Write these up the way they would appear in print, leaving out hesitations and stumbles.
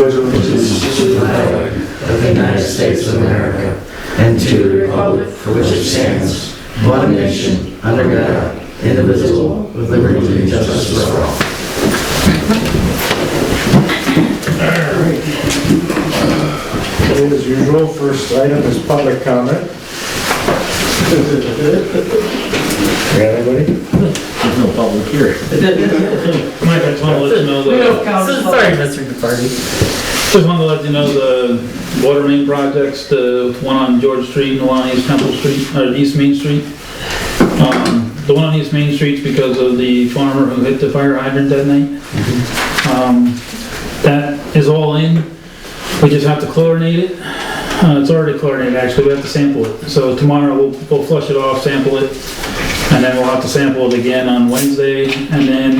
pledge allegiance to the flag of the United States of America and to the republic for which it stands, one nation, under God, indivisible, with liberty and justice for all. Alright. As usual, first item is public comment. Got anybody? There's no public here. Mike, I just want to let you know Sorry, Mr. DeParty. just want to let you know the water main projects, the one on George Street and the one on East Temple Street, or East Main Street. The one on East Main Street's because of the farmer who hit the fire hydrant that night. That is all in. We just have to chlorinate it. It's already chlorinated, actually. We have to sample it. So tomorrow we'll flush it off, sample it, and then we'll have to sample it again on Wednesday, and then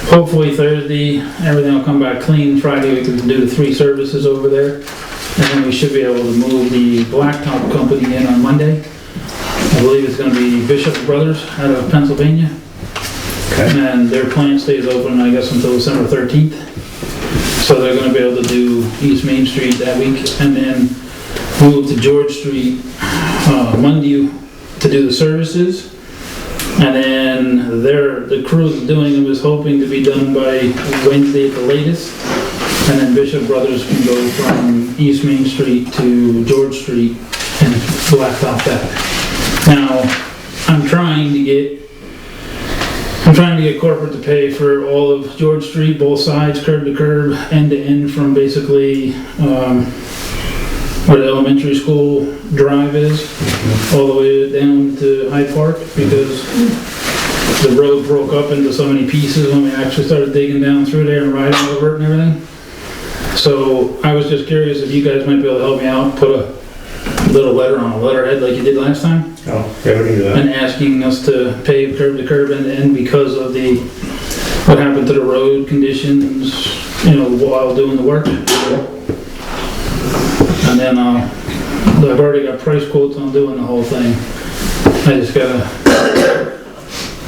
hopefully Thursday, everything will come back clean. Friday we can do the 3 services over there, and then we should be able to move the blacktop company in on Monday. I believe it's going to be Bishop Brothers out of Pennsylvania. Okay. And their plant stays open, I guess, until December 13th. So they're going to be able to do East Main Street that week, and then move to George Street Monday to do the services. And then the crew that's doing it was hoping to be done by Wednesday at the latest. And then Bishop Brothers can go from East Main Street to George Street and blacktop that. Now, I'm trying to get corporate to pay for all of George Street, both sides, curb to curb, end to end, from basically where the elementary school drive is, all the way down to Hyde Park, because the road broke up into so many pieces when we actually started digging down through there and riding over it and everything. So I was just curious if you guys might be able to help me out, put a little letter on a letterhead like you did last time. Oh, yeah, we can do that. And asking us to pave curb to curb end to end because of what happened to the road conditions, while doing the work. And then I've already got price quotes on doing the whole thing. I just gotta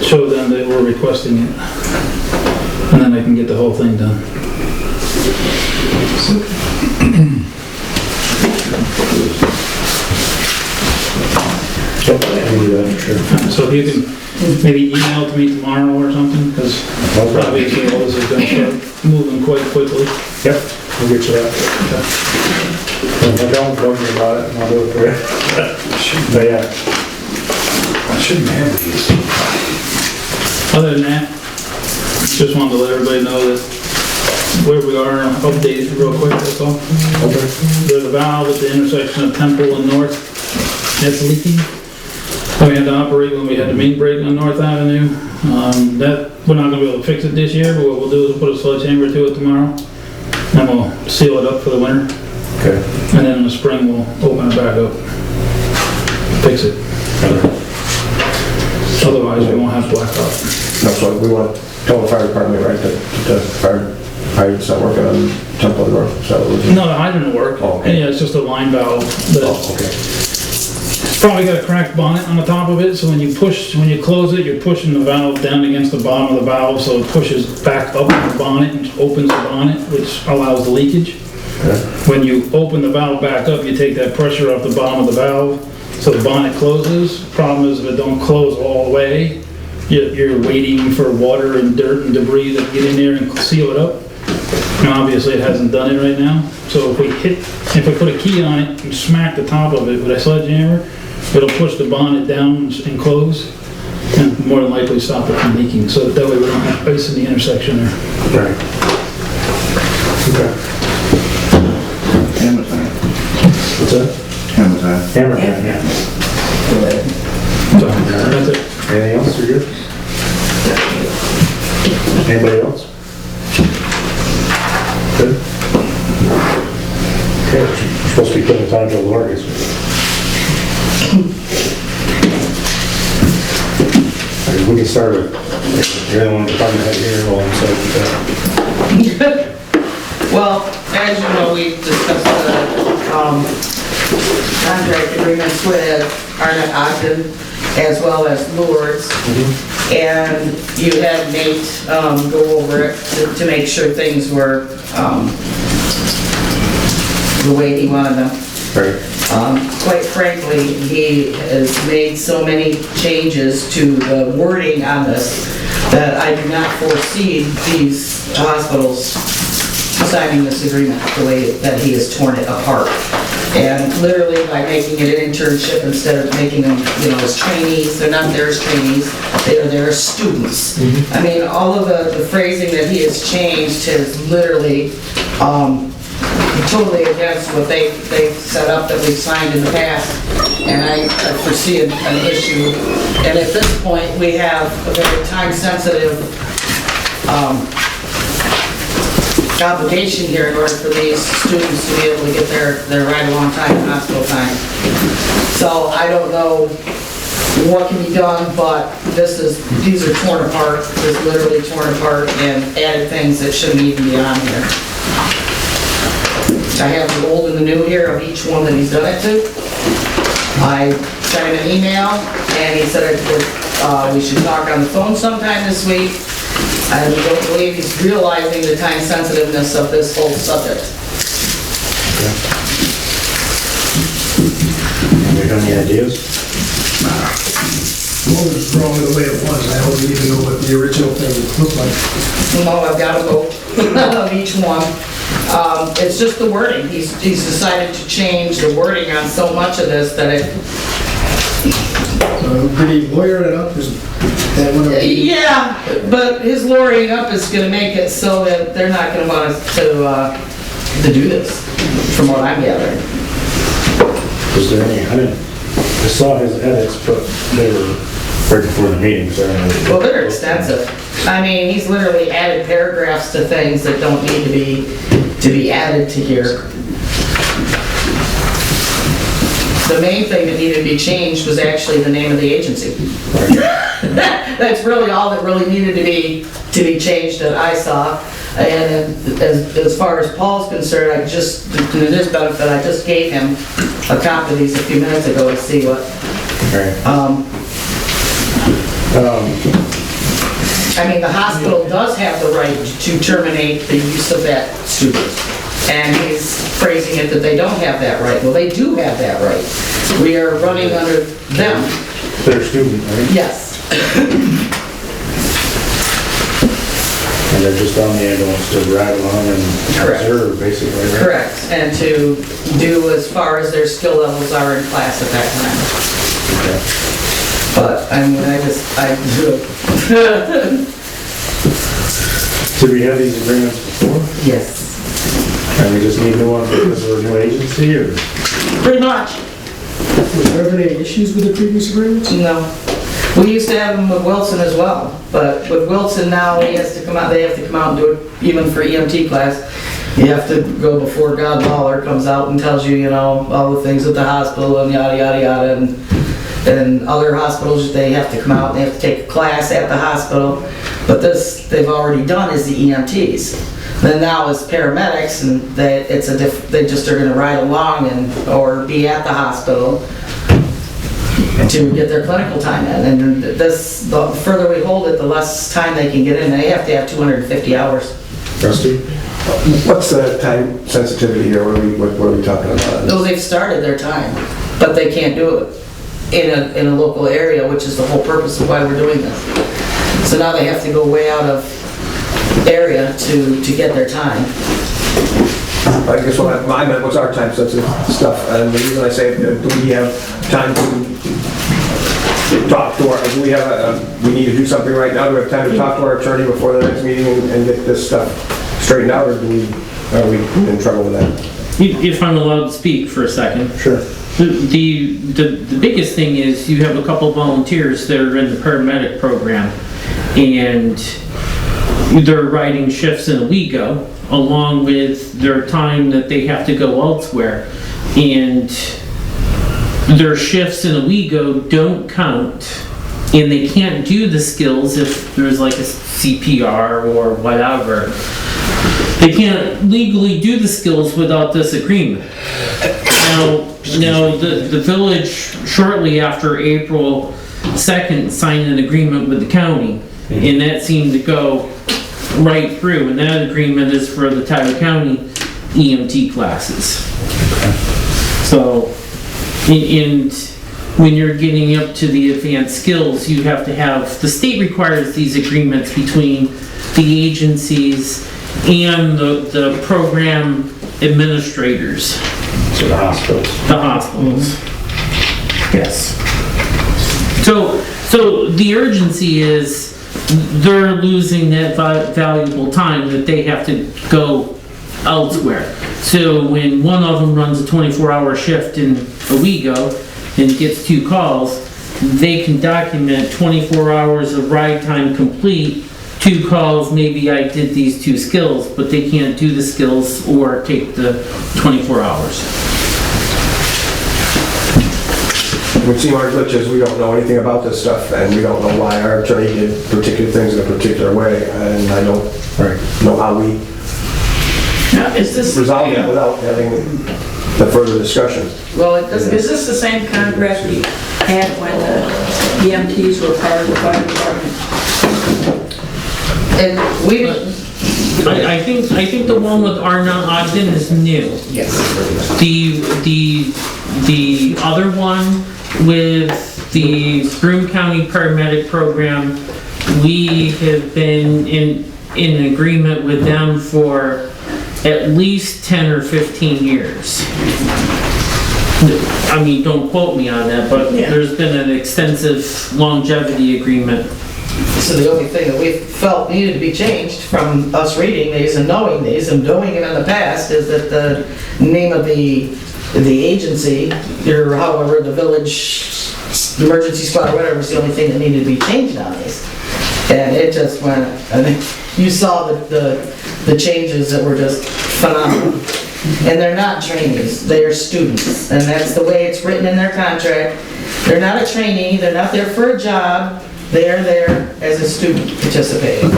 show them that we're requesting it, and then I can get the whole thing done. Yep, I can do that, sure. So if you can maybe email it to me tomorrow or something, because obviously all this is gonna start moving quite quickly. Yep, we'll get you that. If I don't me about it, I'll do it for you. But yeah. I shouldn't have these. Other than that, just wanted to let everybody know that where we are, update it real quick, that's all. Okay. There's a valve at the intersection of Temple and North that's leaking. We had to operate when we had the main break on North Avenue. That we're not gonna be able to fix it this year, but what we'll do is we'll put a sledgehammer to it tomorrow, and we'll seal it up for the winter. Okay. And then in the spring we'll open it back up, fix it. Otherwise we won't have blacktop. That's what we want, tell the fire department, right, that the fire hydrants not working on Temple North, so. No, the hydrant will work. Oh, okay. Yeah, it's just a line valve. Oh, okay. It's probably got a cracked bonnet on the top of it, so when you close it, you're pushing the valve down against the bottom of the valve, so it pushes back up the bonnet and opens the bonnet, which allows the leakage. Okay. When you open the valve back up, you take that pressure off the bottom of the valve, so the bonnet closes. Problem is, if it don't close all the way, you're waiting for water and dirt and debris to get in there and seal it up. And obviously it hasn't done it right now. So if we put a key on it and smack the top of it with a sledgehammer, it'll push the bonnet down and close, and more than likely stop it from leaking. So that way we don't have ice in the intersection there. Right. Okay. Hammer time. What's that? Hammer time. Hammer time, yeah. So that's it. Anything else, you're good? Anybody else? Good? Okay, we're supposed to be putting time till August. We can start with, you're the one department head here, well, I'm sorry for that. Well, as you know, we discussed the contract agreements with Arnett Ogden as well as Lourdes. And you had Nate go over it to make sure things were the way he wanted them. Right. Quite frankly, he has made so many changes to the wording on this that I do not foresee these hospitals signing this agreement the way that he has torn it apart. And literally by making it an internship instead of making them, as trainees, they're not there as trainees, they are there as students. I mean, all of the phrasing that he has changed has literally, totally against what they set up that we've signed in the past, and I foresee an issue. And at this point, we have a very time-sensitive obligation here in order for these students to be able to get their ride-along time and hospital time. So I don't know what can be done, but these are torn apart, just literally torn apart, and added things that shouldn't even be on here. I have the old and the new here of each one that he's done it to. I sent him an email, and he said that we should talk on the phone sometime this week. I don't believe he's realizing the time sensitiveness of this whole subject. You got any ideas? What was wrong with the way it was? I don't even know what the original thing looked like. No, I've got a vote of each one. It's just the wording. He's decided to change the wording on so much of this that it... Did he lawyer it up? Yeah, but his lawyering up is going to make it so that they're not going to want us to do this, from what I'm gathering. Was there any, I saw his edits, but they were right before the meeting, so I don't know. Well, they're extensive. I mean, he's literally added paragraphs to things that don't need to be added to here. The main thing that needed to be changed was actually the name of the agency. That's really all that really needed to be changed that I saw. And as far as Paul's concerned, to his benefit, I just gave him a copy of these a few minutes ago to see what. I mean, the hospital does have the right to terminate the use of that student. And he's phrasing it that they don't have that right. Well, they do have that right. We are running under them. Their student, right? Yes. And they're just on the ambulance to ride along and observe, basically, right? Correct. And to do as far as their skill levels are in class at that time. Okay. But, I mean, Did we have these agreements before? yes. And we just need new ones because of a new agency, or? Pretty much. Was there ever any issues with the previous agreements? No. We used to have them with Wilson as well, but with Wilson now, they have to come out and do it, even for EMT class. You have to go before God Lawler comes out and tells you, all the things at the hospital and yada, yada, yada. And other hospitals, they have to come out and they have to take a class at the hospital. But this, they've already done is the EMTs. Then now as paramedics, and they just are gonna ride along or be at the hospital to get their clinical time in. And this, the further we hold it, the less time they can get in. They have to have 250 hours. Rusty? What's the time sensitivity here? What are we talking about? No, they've started their time, but they can't do it in a local area, which is the whole purpose of why we're doing this. So now they have to go way out of area to get their time. I guess what I meant was our time sensitive stuff. And the reason I say, do we have time to talk to do we need to do something right now? Do we have time to talk to our attorney before the next meeting and get this stuff straightened out, or are we in trouble with that? If I'm allowed to speak for a second. Sure. The biggest thing is you have a couple volunteers that are in the paramedic program, and they're riding shifts in Owego along with their time that they have to go elsewhere, and their shifts in Owego don't count, and they can't do the skills if there's like a CPR or whatever. They can't legally do the skills without this agreement. Now the village, shortly after April 2nd, signed an agreement with the county, and that seemed to go right through, and that agreement is for the Tyler County EMT classes. So, and when you're getting up to the advanced skills, you have to have, the state requires these agreements between the agencies and the program administrators. So the hospitals. The hospitals. Yes. So the urgency is they're losing that valuable time that they have to go elsewhere. So when one of them runs a 24-hour shift in Owego and gets 2 calls, they can document 24 hours of ride time complete, 2 calls, maybe I did these 2 skills, but they can't do the skills or take the 24 hours. Which seem our glitches, we don't know anything about this stuff, and we don't know why our attorney did particular things in a particular way, and I don't know how we Now, is this, resolve that without having the further discussion. well, is this the same contract we had when the EMTs were part of the fire department? And we, I think the one with Arna Ogden is new. yes. The other one with the Broome County Paramedic Program, we have been in agreement with them for at least 10 or 15 years. I mean, don't quote me on that, but Yeah. there's been an extensive longevity agreement. So the only thing that we felt needed to be changed from us reading these and knowing these and doing it in the past is that the name of the agency, or however, the village emergency squad or whatever, is the only thing that needed to be changed on these. And it just went, I mean, you saw the changes that were just phenomenal. And they're not trainees, they are students. And that's the way it's written in their contract. They're not a trainee, they're not there for a job, they are there as a student participating.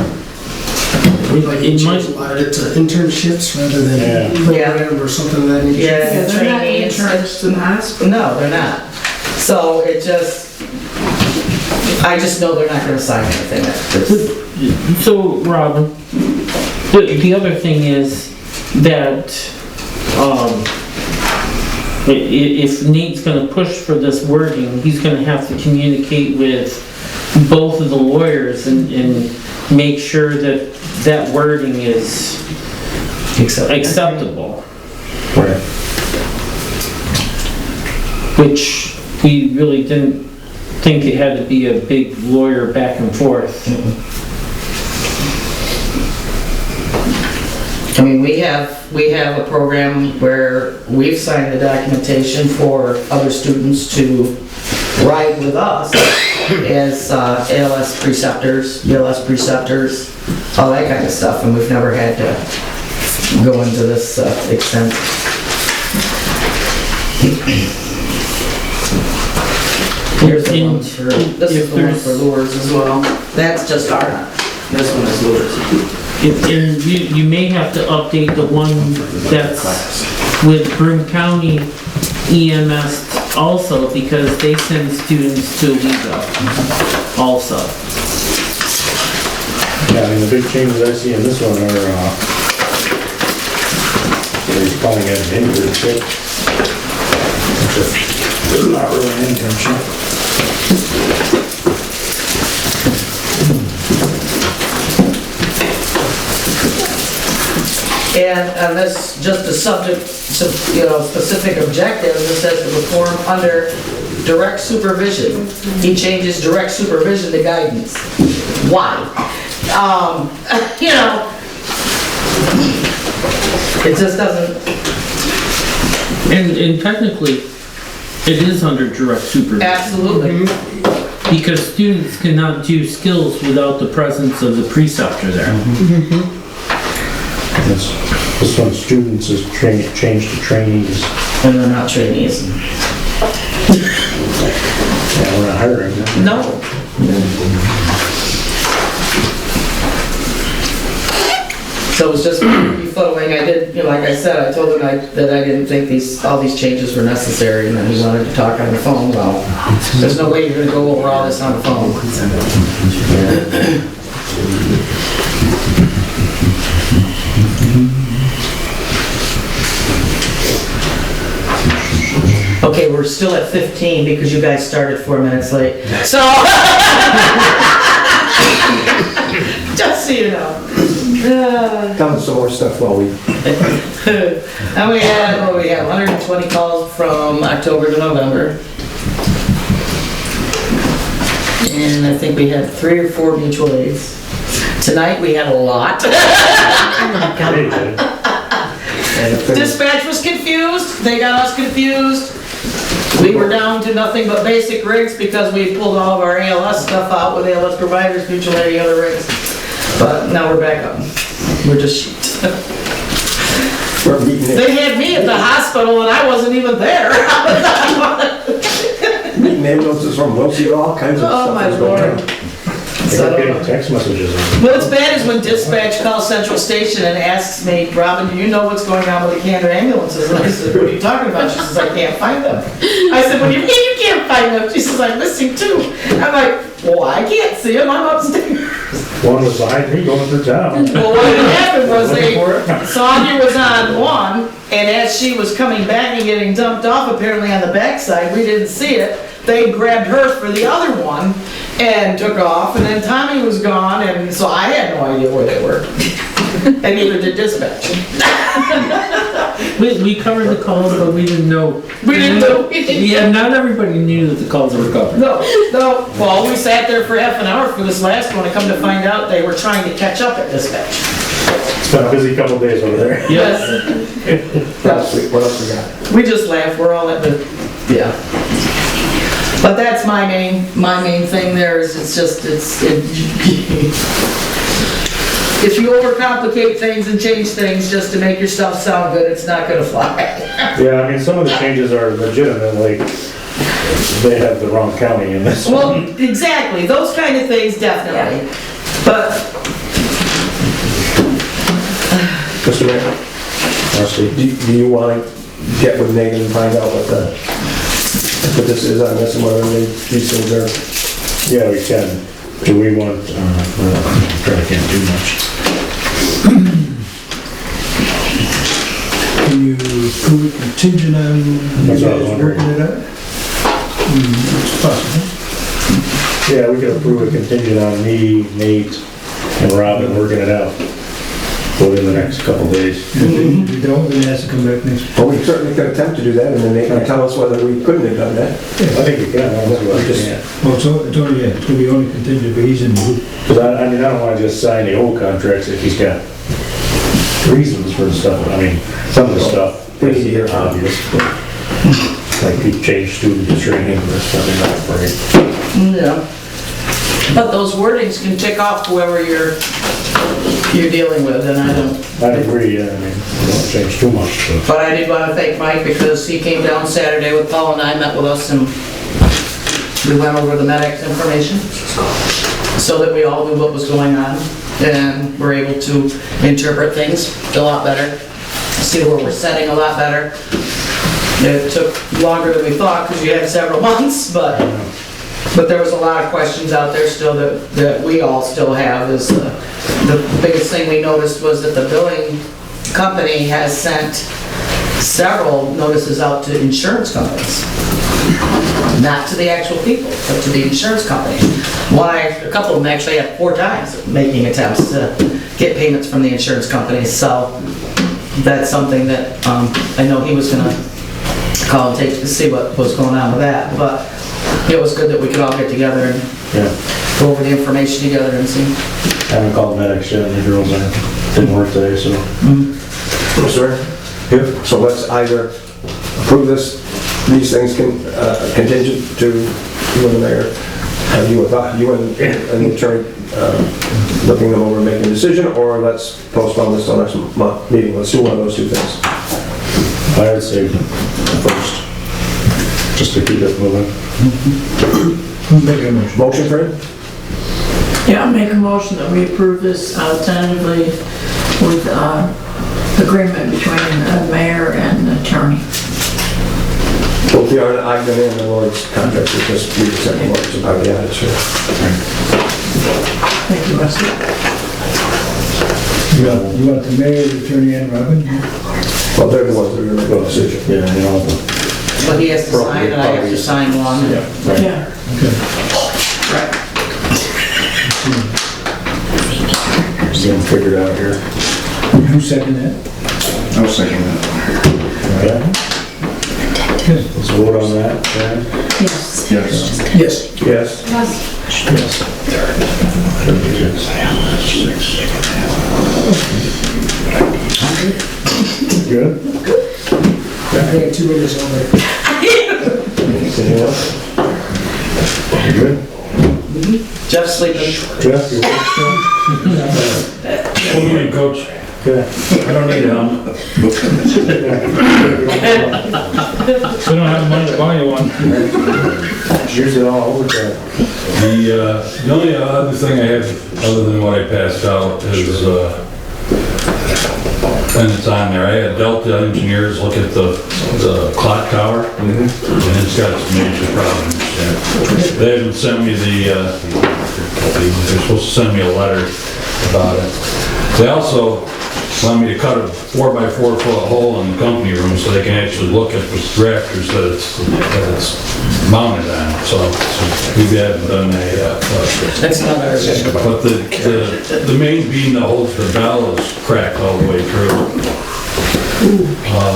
We'd like to change a lot of it to internships rather than program or something of that nature. Yeah, They're not trainees. interns in the hospital. No, they're not. So it just, I just know they're not gonna sign anything. That's- So, Robin, the other thing is that, if Nate's gonna push for this wording, he's gonna have to communicate with both of the lawyers and make sure that that wording is acceptable, Right. which we really didn't think it had to be a big lawyer back and forth. I mean, we have a program where we've signed the documentation for other students to ride with us as ALS preceptors, ELS preceptors, all that kind of stuff, and we've never had to go into this extent. Here's the one for, this is the one for lures as well. That's just our, this one is lures. And you may have to update the one that's with Broome County EMS also, because they send students to Owego also. Yeah, I mean, the big changes I see in this one are, he's calling it an internship. It's not really an internship. And this, just the subject, specific objectives, it says to perform under direct supervision. He changes direct supervision to guidance. Why? It just doesn't, And technically, it is under direct supervision, absolutely. because students cannot do skills without the presence of the preceptor there. This one, students is changed to trainees. And they're not trainees. Yeah, we're not hiring them. No. So it was just befuddling. I did, like I said, I told him that I didn't think all these changes were necessary, and then he wanted to talk on the phone. Well, there's no way you're gonna go over all this on the phone. still at 15 because you guys started 4 minutes late. So, just so you know. Tell us some more stuff while we, And we had, what we had, 120 calls from October to November. And I think we had 3 or 4 mutual aids. Tonight, we had a lot. and if there's- Dispatch was confused, they got us confused. We were down to nothing but basic rigs because we pulled all of our ALS stuff out with ALS providers, mutual aid, other rigs. But now we're back up. We're just sheet. we're meeting it. They had me at the hospital and I wasn't even there. Meeting ambulances from Wilkie, all kinds of Oh, stuff my is going Lord. on. They're getting text messages. What's bad is when dispatch calls Central Station and asks me, Robin, do you know what's going on with the Canada ambulances? And I said, what are you talking about? She says, I can't find them. I said, what do you mean you can't find them? She says, I'm missing 2. I'm like, well, I can't see them, I'm upstairs. One was behind me going through town. Well, what had happened was Sonia was on one, and as she was coming back and getting dumped off apparently on the backside, we didn't see it. They grabbed her for the other one and took off, and then Tommy was gone, and so I had no idea where they were. And neither did dispatch. We covered the calls, but we didn't know. We didn't know. Yeah, not everybody knew that the calls were covered. No. Well, we sat there for half an hour for this last one, and come to find out they were trying to catch up at dispatch. It's been a busy couple days over there. Yes. What else we got? We just laugh, we're all at the, yeah. But that's my main thing there is if you overcomplicate things and change things just to make your stuff sound good, it's not gonna fly. Yeah, I mean, some of the changes are legitimate, like, they have the wrong county in this Well, one. exactly, those kind of things definitely. But, Mr. Mayor, Rusty. do you want to get with Nate and find out what this is on this and whether these things are? Yeah, we can. Do we want, well, probably can't do much. Can you prove it contingent on you That's what I was guys wondering. working it out? It's possible. Yeah, we could approve a contingent on me, Nate, and Robin working it out within the next couple days. If you don't, then it has to come back next. Well, we certainly could attempt to do that, and then they can tell us whether we couldn't have done that. I think we can, I don't know. Well, it's only, yeah, it's gonna be only contingent, but he's in the loop. Because I mean, I don't want to just sign the old contracts if he's got reasons for the stuff. I mean, some of the stuff We need to hear is from obvious. Like he changed student training or something like that. yeah. But those wordings can tick off whoever you're dealing with, and I don't. I agree, yeah, I mean, we don't change too much, but. But I did want to thank Mike because he came down Saturday with Paul and I, met with us, and we went over the medics information so that we all knew what was going on and were able to interpret things a lot better, see where we're setting a lot better. It took longer than we thought because you had several months, but there was a lot of questions out there still that we all still have. Is the biggest thing we noticed was that the billing company has sent several notices out to insurance companies. Not to the actual people, but to the insurance company. A couple of them actually had 4 times making attempts to get payments from the insurance companies. So that's something that I know he was gonna call and take to see what was going on with that. But it was good that we could all get together and Yeah, go over the information together and see. I haven't called medics yet, the girls didn't work today, so. Sir? Yep. So let's either approve these things contingent to you and the mayor, you and the attorney looking them over and making a decision, or let's postpone this till next meeting. Let's do one of those 2 things. I would say first, just to keep it moving. Make a motion. Motion, Fred? Yeah, I'll make a motion that we approve this tentatively with agreement between the mayor and the attorney. Both the Ogden and the Lloyd's contracts, we just said the Lloyd's about the added, sure. Thank you, Rusty. You want the mayor, the attorney, and Robin? Well, they're the ones that are going to make the decision. Yeah, you know, But he has to sign and I have to sign one. Yeah. Right. Getting figured out here. Who seconded that? I'll second that. Okay. Let's vote on that, then. Yes. Yes. Yes. Good? I got 2 minutes on there. Anything else? You good? Jeff's sleeping. Jeff, you good still? What do you mean, coach? Good. I don't need help. We don't have money to buy you one. Use it all overtime. The only other thing I have, other than what I passed out, is, and it's on there, I had Delta engineers look at the clock tower, and it's got some major problems. And they haven't sent me they're supposed to send me a letter about it. They also want me to cut a 4x4 foot hole in the company room so they can actually look at the rafters that it's mounted on. So we haven't done that yet. That's not ours. But the main beam that holds the bell is cracked all the way through.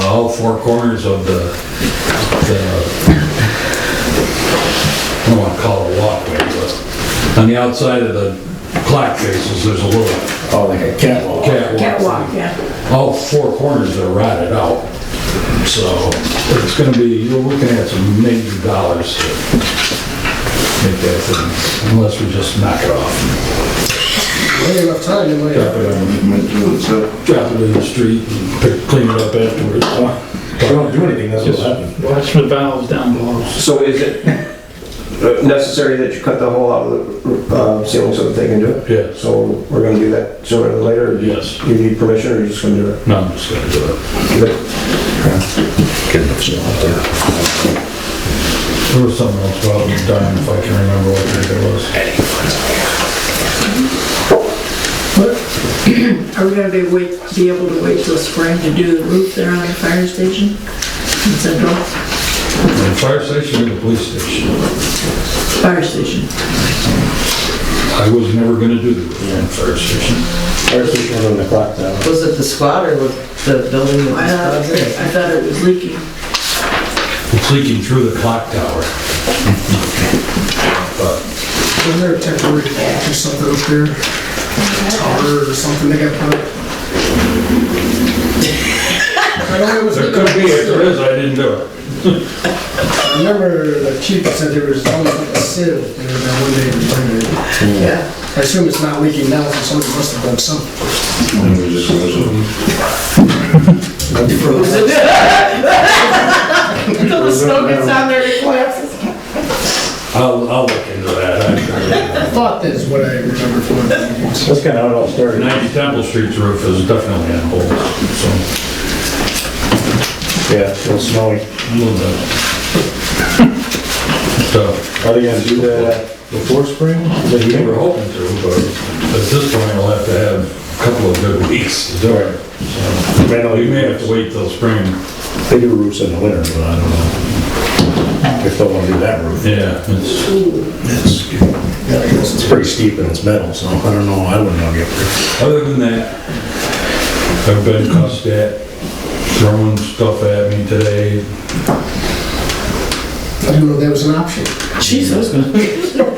All 4 corners of the I don't want to call it a walkway, but on the outside of the clock faces, there's a little Oh, like a catwalk. Catwalk, yeah. All 4 corners are rotted out. So it's gonna be, you're looking at some major dollars to make that thing, unless we just knock it off. We ain't enough time, you might. Drop it in the street and clean it up afterwards. If we don't do anything, that's what'll happen. Watch the valves down below. So is it necessary that you cut the hole out of the ceiling so that they can do it? Yes. So we're gonna do that sooner than later? Or Yes. You need permission, or you're just gonna do it? No, I'm just gonna do it. There was something else about it, darn if I can remember what it was. Are we gonna be able to wait till spring to do the roof there on the fire station in Central? The fire station or the police station? Fire station. I was never gonna do the fire station. Fire station was on the clock tower. Was it the squad or the building that was causing I thought it was leaking. It's leaking through the clock tower. But Was there a temporary lock or something up there? Tower or something they got put up? I know it was. there could be, if there is, I didn't do it. I remember the chief said there was almost like a sieve there that one day was running. Yeah. I assume it's not leaking now, so somebody must have done something. Until the snow gets on there, it collapses. I'll look into that. I thought that's what I remember from the meetings. That's kind of how it all started. 90 Temple Street's roof is definitely on hold, so Yeah, it's a little snowy. a little bit. So, Are they gonna do that before spring? we were hoping to, but at this point, we'll have to have a couple of good weeks to do it. So, we may have to wait till spring. They do roofs in the winter, but I don't know. If they want to do that roof. Yeah, It's pretty steep and it's metal, so I don't know, I wouldn't know get there. other than that, I've been cussed at, throwing stuff at me today. I didn't know that was an option. Jeez, I was gonna.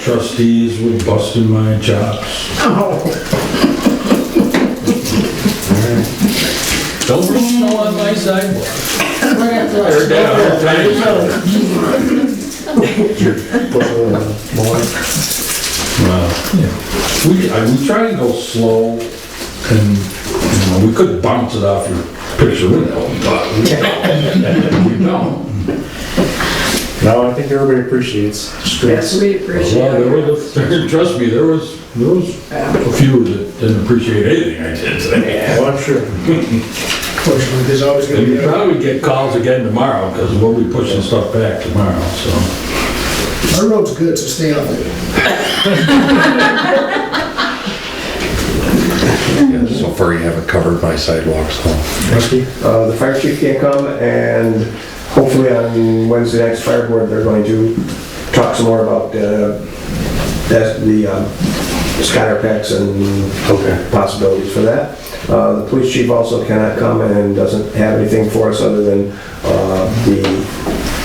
Trustees were busting my chops. Don't bring snow on my sidewalk. Heard that all the time. We try to go slow, and we could bounce it off your picture window, but we don't. No, I think everybody appreciates Yes, streets. we appreciate it. Trust me, there was a few that didn't appreciate anything I did today. Well, I'm sure. Fortunately, there's always gonna And be you a... probably get calls again tomorrow, because we'll be pushing stuff back tomorrow, so. Our road's good, so stay off it. Yeah, so far you haven't covered my sidewalks, so. Rusty? The fire chief can't come, and hopefully on Wednesday night's fire board, they're going to talk some more about the scatter packs and possibilities for that. The police chief also cannot comment and doesn't have anything for us other than the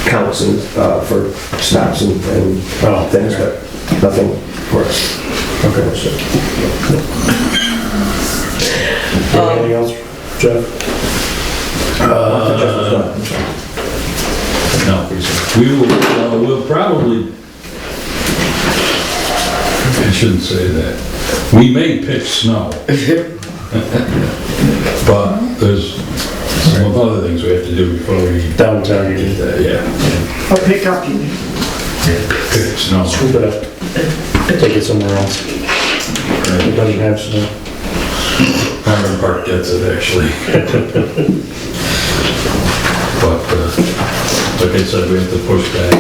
counts and for stops and things, but nothing for us. Okay. Anything else, Jeff? No, we'll probably, I shouldn't say that. We may pick snow. But there's some other things we have to do before we Downtown, you need that, yeah. Or pick up, you mean? Pick snow. Scoop it up, take it somewhere else. It doesn't have snow. Harmon Park gets it, actually. But, like I said, we have to push back.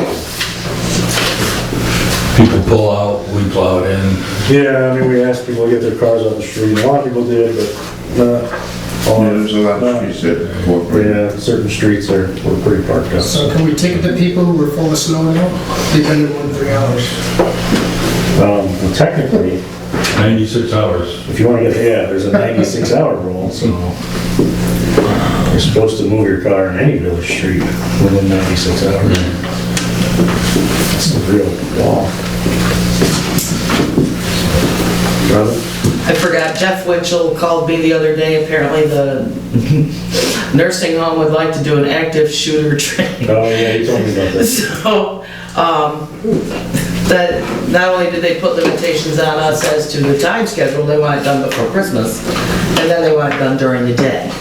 People pull out, we plow it in. Yeah, I mean, we asked people to get their cars off the street. A lot of people did, but not all. Yeah, there's a lot of streets that cooperate. Yeah, certain streets were pretty parked up. So can we ticket the people who were full of snow now? They've been there more than 3 hours. Well, technically, 96 hours. if you want to get, there's a 96-hour rule, so you're supposed to move your car in any village street within 96 hours. It's a real law. I forgot, Jeff Winchell called me the other day, apparently the nursing home would like to do an active shooter training. Oh, yeah, he told me about this. So, that not only did they put limitations on us as to the time schedule, they want it done before Christmas, and then they want it done during the day.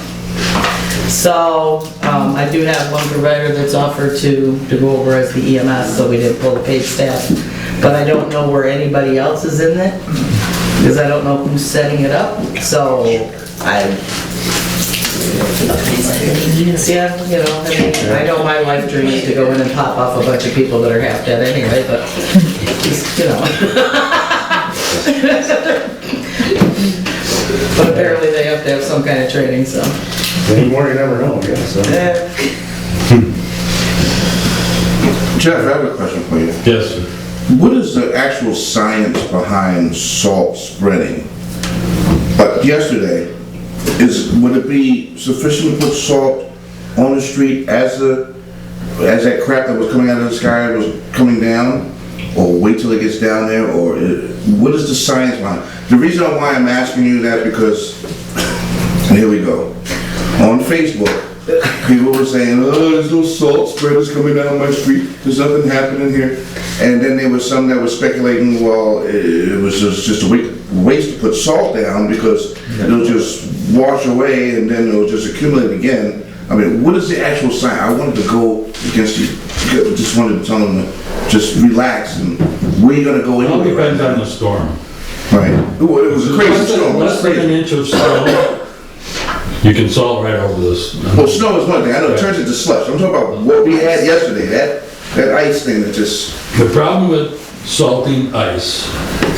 So, I do have one provider that's offered to go over as the EMS, so we didn't pull the paid staff. But I don't know where anybody else is in it, because I don't know who's setting it up, so yeah, I know my life dream is to go in and pop off a bunch of people that are half dead anyway, but, But apparently they have to have some kind of training, so. Anymore, you never know, I guess. So. Jeff, I have a question for you. Yes, sir. What is the actual science behind salt spreading? But yesterday, would it be sufficient to put salt on the street as that crap that was coming out of the sky was coming down? Or wait till it gets down there? Or what is the science behind it? The reason why I'm asking you that because, here we go. On Facebook, people were saying, oh, there's no salt spreaders coming down my street. There's nothing happening here. And then there was some that was speculating, well, it was just a waste to put salt down because it'll just wash away and then it'll just accumulate again. I mean, what is the actual science? I wanted to go against you. I just wanted to tell them to just relax and where are you going to go It all anyway? depends on the storm. Right. Well, it was a crazy storm. Less than an inch of snow, you can salt right over this. Well, snow is one thing. I know it turns into slush. I'm talking about what we had yesterday, that ice thing that just... The problem with salting ice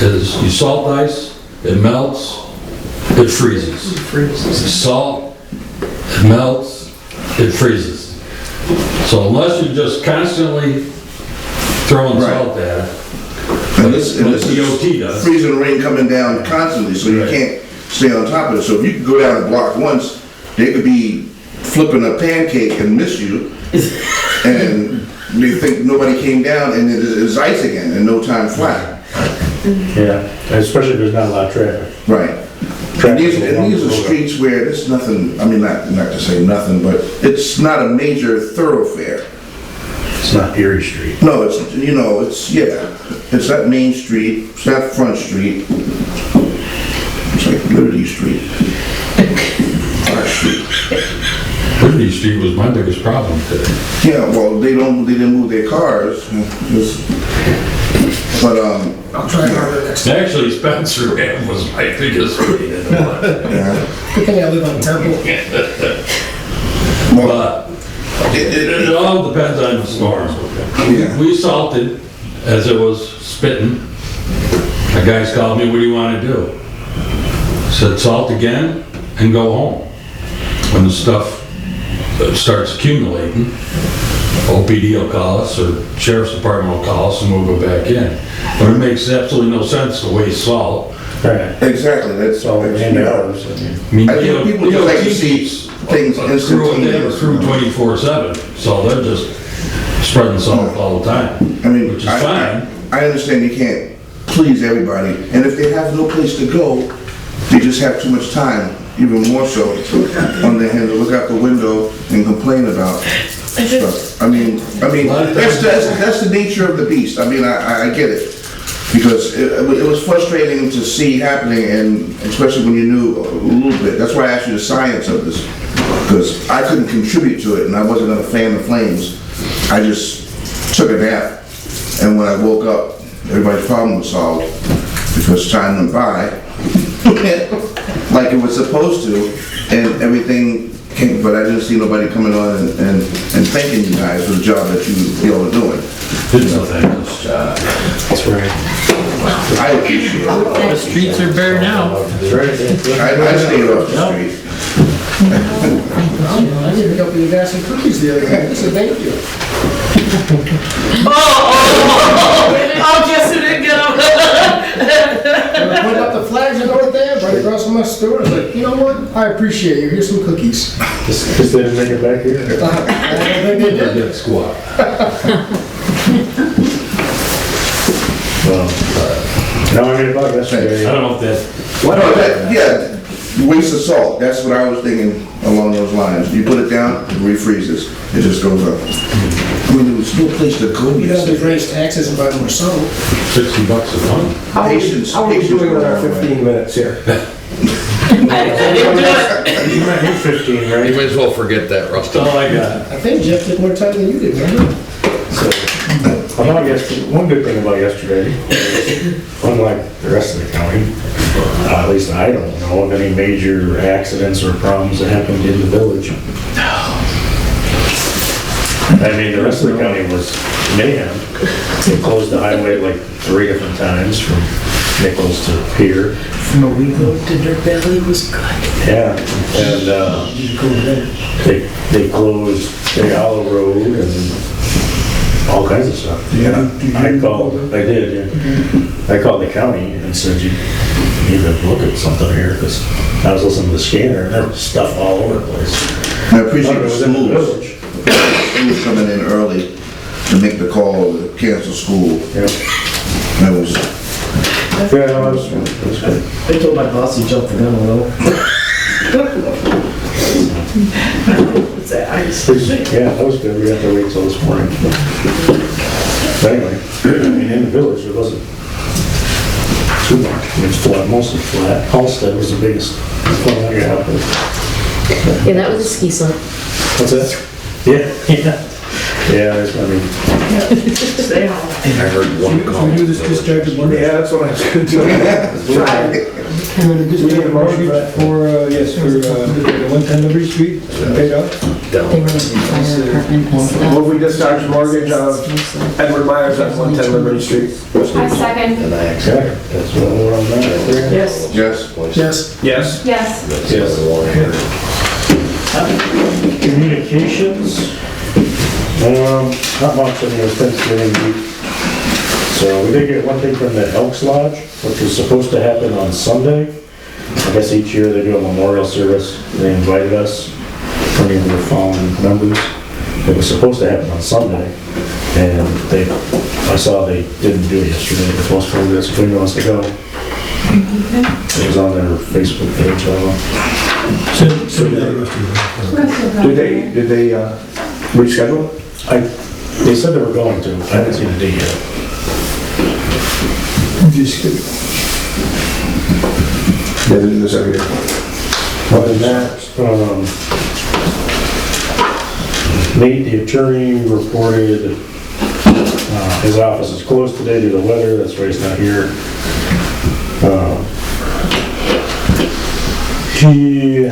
is you salt ice, it melts, it freezes. Salt, it melts, it freezes. So unless you're just constantly throwing salt at it, And this DOT is does. freezing rain coming down constantly, so you can't stay on top of it. So if you could go down the block once, they could be flipping a pancake and miss you, and they think nobody came down, and it is ice again in no time flat. Yeah, especially if there's not a lot of traffic. Right. And these are streets where there's nothing, I mean, not to say nothing, but it's not a major thoroughfare. It's not Erie Street. No, it's not Main Street, it's not Front Street. It's like Liberty Street. Our street. Liberty Street was my biggest problem today. Yeah, well, they didn't move their cars. But, I'll try harder next time. Actually, Spencer Ave was my biggest street in the life. yeah. Good thing I live on Temple. But it all depends on the storm. Yeah. We salted as it was spitting. The guys called me, what do you want to do? I said, salt again and go home. When the stuff starts accumulating, OPD will call us, or Sheriff's Department will call us and we'll go back in. But it makes absolutely no sense to waste salt. Right. Exactly, that's all. So, and hours, I mean. I mean, I think people just like to see things They have a instantaneous. crew 24/7, so they're just spreading salt all the time, I mean, which is fine. I understand you can't please everybody, and if they have no place to go, they just have too much time, even more so, on their hands to look out the window and complain about stuff. I mean, that's the nature of the beast. I mean, I get it. Because it was frustrating to see happening, and especially when you knew a little bit. That's why I asked you the science of this, because I couldn't contribute to it, and I wasn't gonna fan the flames. I just took a nap, and when I woke up, everybody's problem was solved, because time went by, like it was supposed to, and everything came, but I didn't see nobody coming on and thanking you guys for the job that y'all are doing. It's a thankless job. That's right. I appreciate it. The streets are bare now. That's right. I stayed off the street. I did pick up you guys some cookies the other day. I said, thank you. Oh, guess who didn't get them? When I put up the flags and over there, right across from my store, I was like, you know what? I appreciate you. Here's some cookies. Just they didn't make it back here. I don't think they did. Good squad. No, I mean, about yesterday. I don't know if that, Yeah, waste of salt, that's what I was thinking along those lines. You put it down, it refreezes, it just goes up. I mean, there was no place to go You know, they yesterday. raised taxes and buy more salt. $60 a ton. Patience, How are we patience. doing with our 15 minutes here? I didn't do it. You might hit 15, right? You might as well forget that, Rusty. That's all I got. I think Jeff took more time than you did, remember? About yesterday, one good thing about yesterday, unlike the rest of the county, at least I don't know of any major accidents or problems that happened in the village. I mean, the rest of the county was mayhem. They closed the highway like 3 different times from Nichols to Pier. From a week ago to Dirt Valley was good. Yeah, and they closed Big Hollow Road and all kinds of stuff. Yeah, I did, yeah. I called the county and said, you need to look at something here, because I was listening to the scanner and there was stuff all over the place. I appreciate It the was in the schools. village. Schools coming in early to make the call to cancel school. Yeah, That was, yeah, no, it was good. I told my boss he jumped the gun a little. What's that? Yeah, that was good. We had to wait till this morning. But anyway, I mean, in the village, it wasn't too much. It was flat, mostly flat. Halsted was the biggest one I got. Yeah, that was a ski slope. What's that? Yeah. Yeah, I mean, Stay home. I heard one Should call. we do this discharge Monday? Yeah, that's what I was gonna do. We're gonna discharge the mortgage for, yes, for, the 110 Liberty Street, paid off. They were in the fire department and stuff. Will we discharge mortgage of Edward Myers at 110 Liberty Street? I second. And I exactly. That's what we're on that right there. Yes. yes. Yes. Yes. Yes. Communications. Not much, I mean, it was Thanksgiving week. So we did get one thing from the Elks Lodge, which was supposed to happen on Sunday. I guess each year they do a memorial service. They invited us, from either the following members. It was supposed to happen on Sunday, and I saw they didn't do it yesterday. They're supposed to do this, if anyone wants to go. It was on their Facebook page, Did they reschedule? They said they were going to. I haven't seen a date yet. Yeah, they do this every year. Other than that, Nate, the attorney, reported his office is closed today due to the weather. That's why he's not here. He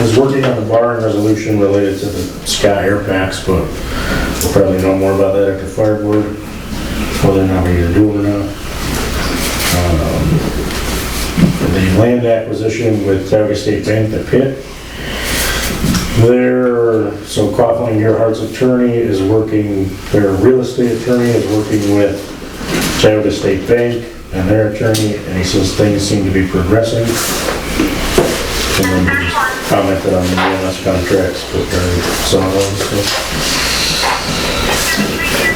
is working on the borrowing resolution related to the Sky Air Packs, but we'll probably know more about that after fire board, whether or not we're gonna do it or not. The land acquisition with Tioga State Bank, the pit, they're so Coughlin, Gerhardt's attorney is working, their real estate attorney is working with Tioga State Bank and their attorney, and he says things seem to be progressing. And then he just commented on the EMS contracts, but some of those, so.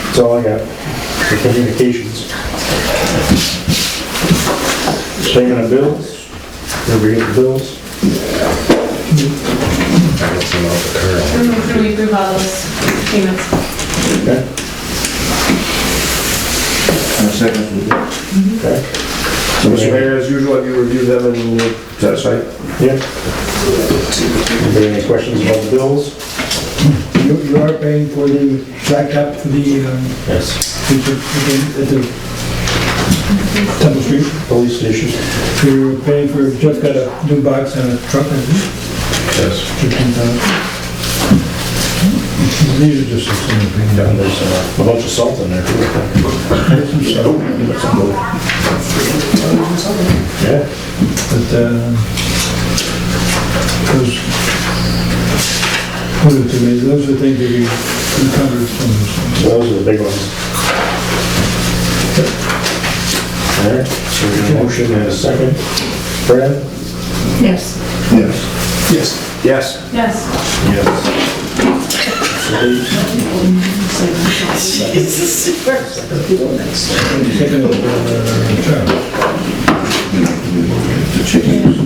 That's all I got for communications. Payment of bills, everybody get the bills? Should we approve all those payments? Okay. Second. Okay. So, Mr. Mayor, as usual, have you reviewed them and you're satisfied? Yeah. Anybody any questions about the bills? You are paying for the track up to the, Yes. at the Temple Street. Police station? You're paying for, Jeff got a new box and a truck, and Yes. 15,000. These are just some opinion. Yeah, there's a bunch of salt in there too. Yeah. But, those are the things that you covered from this. Those are the big ones. All right, so we got a motion and a second. Brad? Yes. Yes. Yes. Yes. Yes. Yes. Second of, Charles. The chickens.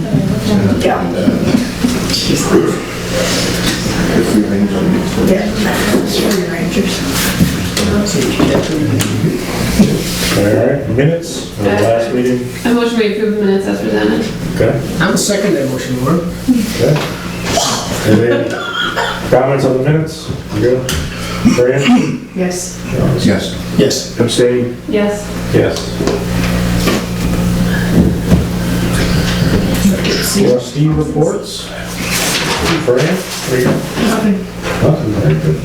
The three things on it. All right, minutes of the last meeting. I motion we approve the minutes as presented. Okay. I'm second that motion, Warren. Okay. Any comments on the minutes? Good. Fran? Yes. Yes. Yes. Abstain? Yes. Yes. Trustee reports? Fran? Nothing. Nothing, very good.